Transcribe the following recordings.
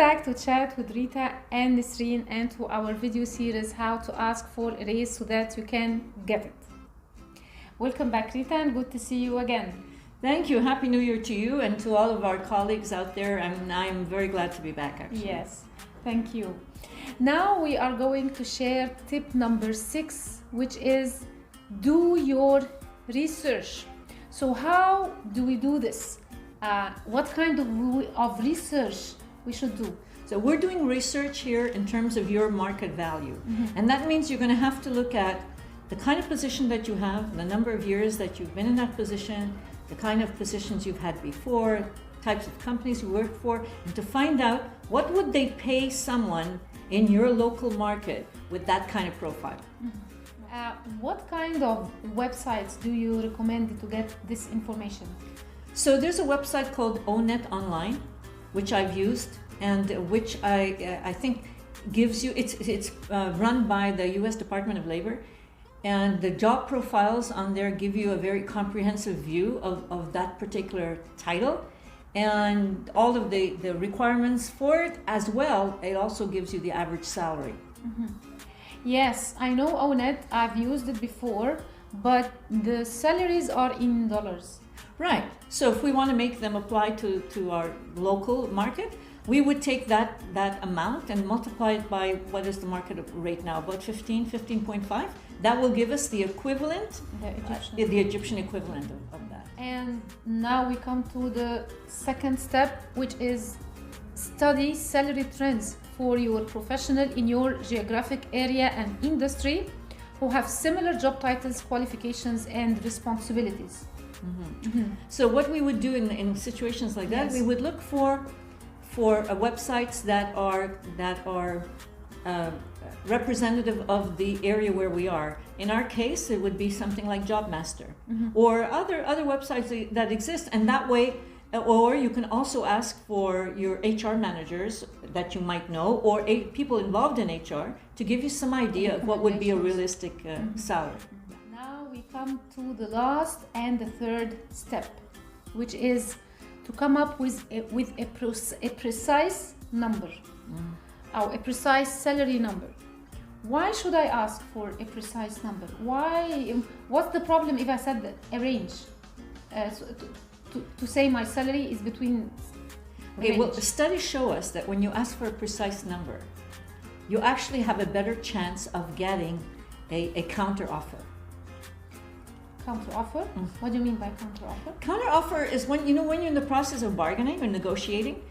back to chat with Rita and Nisreen and to our video series how to ask for a raise so that you can get it. Welcome back, Rita, and good to see you again. Thank you. Happy New Year to you and to all of our colleagues out there. I'm very glad to be back, actually. Yes, thank you. Now we are going to share tip number 6, which is do your research. So how do we do this? What kind of research we should do? So we're doing research here in terms of your market value. And that means you're going to have to look at the kind of position that you have, the number of years that you've been in that position, the kind of positions you've had before, types of companies you worked for, and to find out what would they pay someone in your local market with that kind of profile. What kind of websites do you recommend to get this information? So there's a website called ONET Online, which I've used and which I think gives you, it's run by the US Department of Labor, and the job profiles on there give you a very comprehensive view of that particular title and all of the requirements for it as well. It also gives you the average salary. Yes, I know ONET, I've used it before, but the salaries are in dollars. Right. So if we want to make them apply to our local market, we would take that amount and multiply it by what is the market rate now, about 15.5. That will give us the equivalent, the Egyptian equivalent of that. And now we come to the second step, which is study salary trends for your professional in your geographic area and industry who have similar job titles, qualifications, and responsibilities. So what we would do in situations like that, we would look for websites that are representative of the area where we are. In our case, it would be something like Jobmaster or other websites that exist, and that way, or you can also ask for your HR managers that you might know or people involved in HR to give you some idea of what would be a realistic salary. We come to the last and the third step, which is to come up with a precise number, or a precise salary number. Why should I ask for a precise number? What's the problem if I said that a range? To say my salary is between. Okay, well, the studies show us that when you ask for a precise number, you actually have a better chance of getting a counter offer. Counter offer? What do you mean by counter offer? Counter offer is when you're in the process of bargaining or negotiating,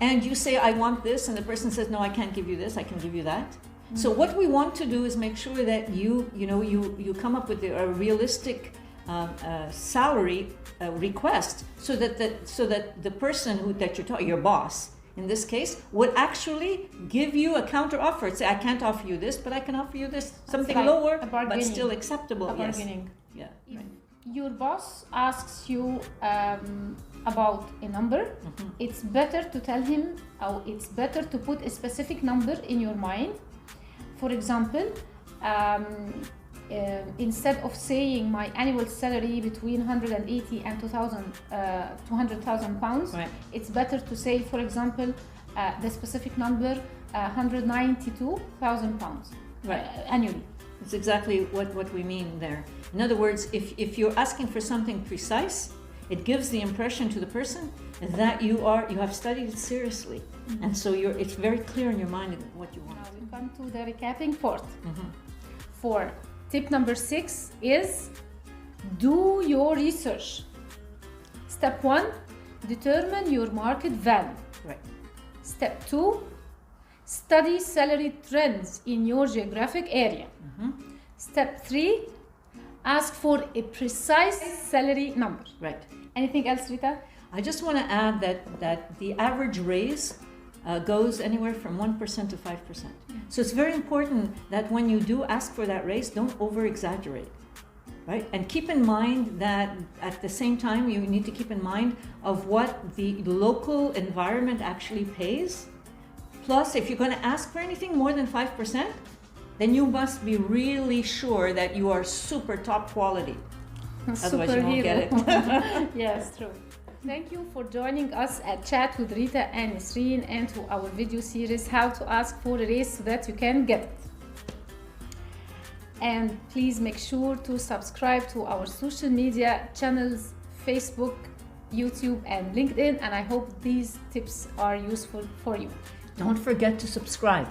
and you say I want this, and the person says no, I can't give you this, I can give you that. So what we want to do is make sure that you come up with a realistic salary request, so that the person that you're talking, your boss in this case, would actually give you a counter offer. Say I can't offer you this, but I can offer you this, something like lower but still acceptable. Bargaining. Yeah. If your boss asks you about a number, it's better to tell him, or it's better to put a specific number in your mind. For example, instead of saying my annual salary between 180 and 200,000 pounds, it's better to say, for example, the specific number 192,000 pounds annually. It's exactly what we mean there. In other words, if you're asking for something precise, it gives the impression to the person that you have studied it seriously, and so it's very clear in your mind what you want. Now we come to the recapping part. For tip number 6 is do your research. Step 1, determine your market value. Right. Step 2, study salary trends in your geographic area. Step 3, ask for a precise salary number. Right. Anything else, Rita? I just want to add that the average raise goes anywhere from 1% to 5%. So it's very important that when you do ask for that raise, don't over-exaggerate, right? And keep in mind that at the same time, you need to keep in mind of what the local environment actually pays. Plus, if you're going to ask for anything more than 5%, then you must be really sure that you are super top quality. Otherwise you won't get it. Yes, true. Thank you for joining us at Chat with Rita and Nisreen and to our video series How to Ask for a Raise so that you can get it. And please make sure to subscribe to our social media channels, Facebook, YouTube and LinkedIn, and I hope these tips are useful for you. Don't forget to subscribe.